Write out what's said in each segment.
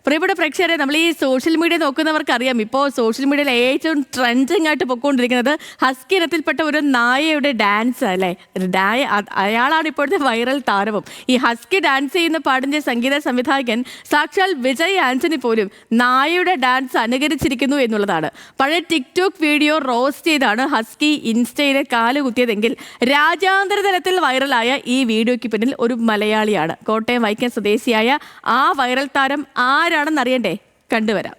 പ്രിയപ്പെട്ട പ്രേക്ഷകരെ, നമ്മൾ ഈ സോഷ്യൽ മീഡിയ നോക്കുന്നവർക്ക് അറിയാം, ഇപ്പോൾ സോഷ്യൽ മീഡിയയിൽ ഏറ്റവും ട്രെൻഡിങ് ആയിട്ട് പൊയ്ക്കൊണ്ടിരിക്കുന്നത് ഹസ്കി ഇനത്തിൽപ്പെട്ട ഒരു നായയുടെ ഡാൻസ് അല്ലേ. അയാളാണ് ഇപ്പോഴത്തെ വൈറൽ താരവും. ഈ ഹസ്കി ഡാൻസ് ചെയ്യുന്ന പാട്ടിന്റെ സംഗീത സംവിധായകൻ സാക്ഷാൽ വിജയ് ആന്റണി പോലും നായയുടെ ഡാൻസ് അനുകരിച്ചിരിക്കുന്നു എന്നുള്ളതാണ്. പഴയ ടിക്ടോക്ക് വീഡിയോ റോസ്റ്റ് ചെയ്താണ് ഹസ്കി ഇൻസ്റ്റയിലെ കാലുകുത്തിയതെങ്കിൽ രാജ്യാന്തര തലത്തിൽ വൈറലായ ഈ വീഡിയോയ്ക്ക് പിന്നിൽ ഒരു മലയാളിയാണ്. കോട്ടയം വൈക്കം സ്വദേശിയായ ആ വൈറൽ താരം ആരാണെന്ന് അറിയണ്ടേ? കണ്ടുവരാം.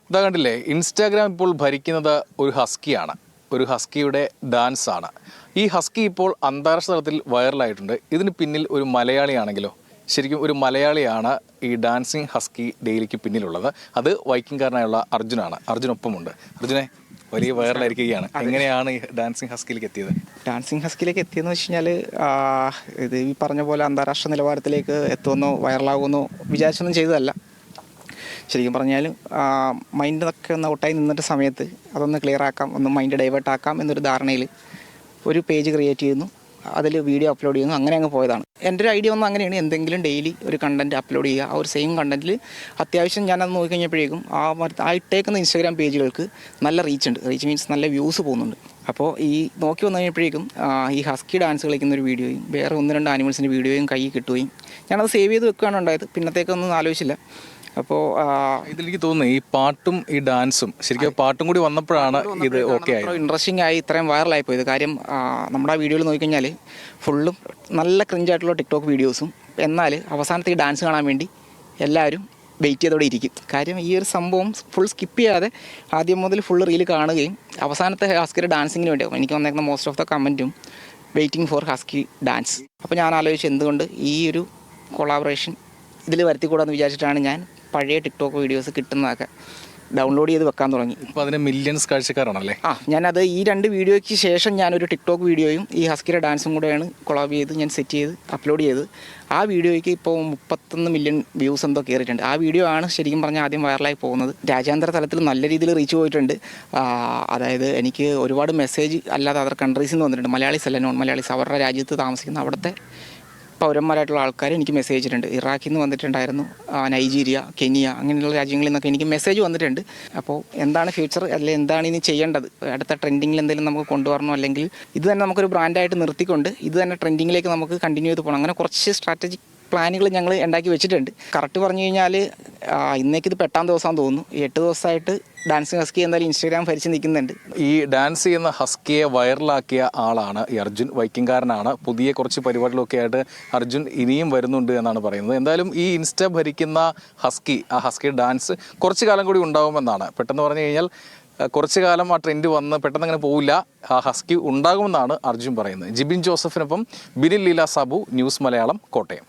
ഇതാ കണ്ടില്ലേ, ഇൻസ്റ്റാഗ്രാം ഇപ്പോൾ ഭരിക്കുന്നത് ഒരു ഹസ്കിയാണ്, ഒരു ഹസ്കിയുടെ ഡാൻസ് ആണ്. ഈ ഹസ്കി ഇപ്പോൾ അന്താരാഷ്ട്ര തലത്തിൽ വൈറലായിട്ടുണ്ട്. ഇതിന് പിന്നിൽ ഒരു മലയാളിയാണെങ്കിലോ? ശരിക്കും ഒരു മലയാളിയാണ് ഈ ഡാൻസിങ് ഹസ്കി ഡെയിലിക്ക് പിന്നിലുള്ളത്. അത് വൈക്കിംഗുകാരനായുള്ള അർജുനാണ്. അർജുനൊപ്പമുണ്ട്. അർജുനെ, വലിയ വൈറലായിരിക്കുകയാണ്. എങ്ങനെയാണ് ഈ ഡാൻസിങ് ഹസ്കിയിലേക്ക് എത്തിയത്? ഡാൻസിങ് ഹസ്കിയിലേക്ക് എത്തിയെന്ന് വെച്ച് കഴിഞ്ഞാൽ ഇത് ഈ പറഞ്ഞ പോലെ അന്താരാഷ്ട്ര നിലവാരത്തിലേക്ക് എത്തുമെന്നോ വൈറലാകുമെന്നോ വിചാരിച്ചൊന്നും ചെയ്തതല്ല. ശരിക്കും പറഞ്ഞാൽ മൈൻഡൊക്കെ ഒന്ന് ഔട്ടായി നിന്നിട്ട് സമയത്ത് അതൊന്ന് ക്ലിയർ ആക്കാം, ഒന്ന് മൈൻഡ് ഡൈവേർട്ട് ആക്കാം എന്നൊരു ധാരണയിൽ ഒരു പേജ് ക്രിയേറ്റ് ചെയ്യുന്നു, അതിൽ വീഡിയോ അപ്ലോഡ് ചെയ്യുന്നു, അങ്ങനെ അങ്ങ് പോയതാണ്. എൻ്റെ ഒരു ഐഡിയ ഒന്നും അങ്ങനെയാണ്, എന്തെങ്കിലും ഡെയിലി ഒരു കണ്ടൻറ്റ് അപ്ലോഡ് ചെയ്യുക. ആ ഒരു സെയിം കണ്ടൻറ്റിൽ അത്യാവശ്യം ഞാനത് നോക്കിക്കഴിഞ്ഞപ്പോഴേക്കും ആ ഇട്ടേക്കുന്ന ഇൻസ്റ്റാഗ്രാം പേജുകൾക്ക് നല്ല റീച്ച് ഉണ്ട്. റീച്ച് മീൻസ് നല്ല വ്യൂസ് പോകുന്നുണ്ട്. അപ്പോൾ ഈ നോക്കി വന്നു കഴിഞ്ഞപ്പോഴേക്കും ഈ ഹസ്കി ഡാൻസ് കളിക്കുന്ന ഒരു വീഡിയോയും വേറെ 1-2 ആനിമൽസിൻ്റെ വീഡിയോയും കൈ കിട്ടുകയും ഞാനത് സേവ് ചെയ്ത് വെക്കുകയാണ് ഉണ്ടായത്. പിന്നത്തേക്കൊന്നും ആലോചിച്ചില്ല. അപ്പോൾ ഇതിലേക്ക് തോന്നുന്നു ഈ പാട്ടും ഈ ഡാൻസും ശരിക്കും പാട്ടും കൂടി വന്നപ്പോഴാണ് ഇത് ഓക്കെ ആയത്, ഇൻട്രസ്റ്റിംഗ് ആയി ഇത്രയും വൈറലായി പോയത്. കാര്യം നമ്മുടെ ആ വീഡിയോയിൽ നോക്കിക്കഴിഞ്ഞാൽ ഫുള്ളും നല്ല ക്രിഞ്ചായിട്ടുള്ള ടിക്ടോക്ക് വീഡിയോസും, എന്നാൽ അവസാനത്തെ ഈ ഡാൻസ് കാണാൻ വേണ്ടി എല്ലാവരും വെയിറ്റ് ചെയ്തോടെ ഇരിക്കും. കാര്യം ഈ ഒരു സംഭവം ഫുൾ സ്കിപ്പ് ചെയ്യാതെ ആദ്യം മുതൽ ഫുൾ റീൽ കാണുകയും അവസാനത്തെ ഹസ്കിയുടെ ഡാൻസിങ്ങിന് വേണ്ടിയാവും. എനിക്ക് വന്നേക്കുന്ന മോസ്റ്റ് ഓഫ് ദ കമൻറ്റും വെയിറ്റിംഗ് ഫോർ ഹസ്കി ഡാൻസ്. അപ്പോൾ ഞാൻ ആലോചിച്ച് എന്തുകൊണ്ട് ഈ ഒരു കൊളാബറേഷൻ ഇതിൽ വരുത്തിക്കൂടാന്ന് വിചാരിച്ചിട്ടാണ് ഞാൻ പഴയ ടിക്ടോക്ക് വീഡിയോസ് കിട്ടുന്നതൊക്കെ ഡൗൺലോഡ് ചെയ്ത് വെക്കാൻ തുടങ്ങി. ഇപ്പോൾ അതിന് മില്യൺസ് കാഴ്ചക്കാരാണല്ലേ? ഞാനത് ഈ 2 വീഡിയോയ്ക്ക് ശേഷം ഞാനൊരു ടിക്ടോക്ക് വീഡിയോയും ഈ ഹസ്കിയുടെ ഡാൻസും കൂടെയാണ് കൊളാബ് ചെയ്ത് ഞാൻ സെറ്റ് ചെയ്ത് അപ്ലോഡ് ചെയ്ത്. ആ വീഡിയോയ്ക്ക് ഇപ്പോൾ 31 മില്യൺ വ്യൂസ് എന്തോ കയറിയിട്ടുണ്ട്. ആ വീഡിയോ ആണ് ശരിക്കും പറഞ്ഞാൽ ആദ്യം വൈറലായി പോകുന്നത്. രാജ്യാന്തര തലത്തിൽ നല്ല രീതിയിൽ റീച്ച് പോയിട്ടുണ്ട്. അതായത് എനിക്ക് ഒരുപാട് മെസ്സേജ് അല്ലാതെ അതർ കൺട്രീസിൽ നിന്ന് വന്നിട്ടുണ്ട്. മലയാളീസ് അല്ല, നോൺ മലയാളീസ്, അവരുടെ രാജ്യത്ത് താമസിക്കുന്ന അവിടുത്തെ പൗരന്മാരായിട്ടുള്ള ആൾക്കാർ എനിക്ക് മെസ്സേജ് ഇട്ടുണ്ട്. ഇറാഖിൽ നിന്ന് വന്നിട്ടുണ്ടായിരുന്നു, നൈജീരിയ, കെനിയ, അങ്ങനെയുള്ള രാജ്യങ്ങളിൽ നിന്നൊക്കെ എനിക്ക് മെസ്സേജ് വന്നിട്ടുണ്ട്. അപ്പോൾ എന്താണ് ഫ്യൂച്ചർ, അല്ലെങ്കിൽ എന്താണ് ഇനി ചെയ്യേണ്ടത്, അടുത്ത ട്രെൻഡിങ്ങിൽ എന്തെങ്കിലും നമുക്ക് കൊണ്ടുവരണോ, അല്ലെങ്കിൽ ഇത് തന്നെ നമുക്കൊരു ബ്രാൻഡായിട്ട് നിർത്തിക്കൊണ്ട് ഇത് തന്നെ ട്രെൻഡിങ്ങിലേക്ക് നമുക്ക് കണ്ടിന്യൂ ചെയ്ത് പോകണം. അങ്ങനെ കുറച്ച് സ്ട്രാറ്റജിക് പ്ലാനുകൾ ഞങ്ങൾ ഉണ്ടാക്കി വെച്ചിട്ടുണ്ട്. കറക്റ്റ് പറഞ്ഞു കഴിഞ്ഞാൽ ഇന്നേക്ക് ഇത് 8-ാം ദിവസമാണെന്ന് തോന്നുന്നു. 8 ദിവസമായിട്ട് ഡാൻസിങ് ഹസ്കി എന്തായാലും ഇൻസ്റ്റാഗ്രാം ഭരിച്ച് നിൽക്കുന്നുണ്ട്. ഈ ഡാൻസ് ചെയ്യുന്ന ഹസ്കിയെ വൈറലാക്കിയ ആളാണ് ഈ അർജുൻ. വൈക്കിംഗുകാരനാണ്. പുതിയ കുറച്ച് പരിപാടികളൊക്കെ ആയിട്ട് അർജുൻ ഇനിയും വരുന്നുണ്ട് എന്നാണ് പറയുന്നത്. എന്തായാലും ഈ ഇൻസ്റ്റ ഭരിക്കുന്ന ഹസ്കി, ആ ഹസ്കി ഡാൻസ് കുറച്ച് കാലം കൂടി ഉണ്ടാകുമെന്നാണ്. പെട്ടെന്ന് പറഞ്ഞു കഴിഞ്ഞാൽ കുറച്ച് കാലം ആ ട്രെൻഡ് വന്ന് പെട്ടെന്ന് അങ്ങനെ പോവില്ല, ആ ഹസ്കി ഉണ്ടാകുമെന്നാണ് അർജുൻ പറയുന്നത്. ജിബിൻ ജോസഫിനൊപ്പം ബിനിൽ ലീല സാബു, ന്യൂസ് മലയാളം, കോട്ടയം.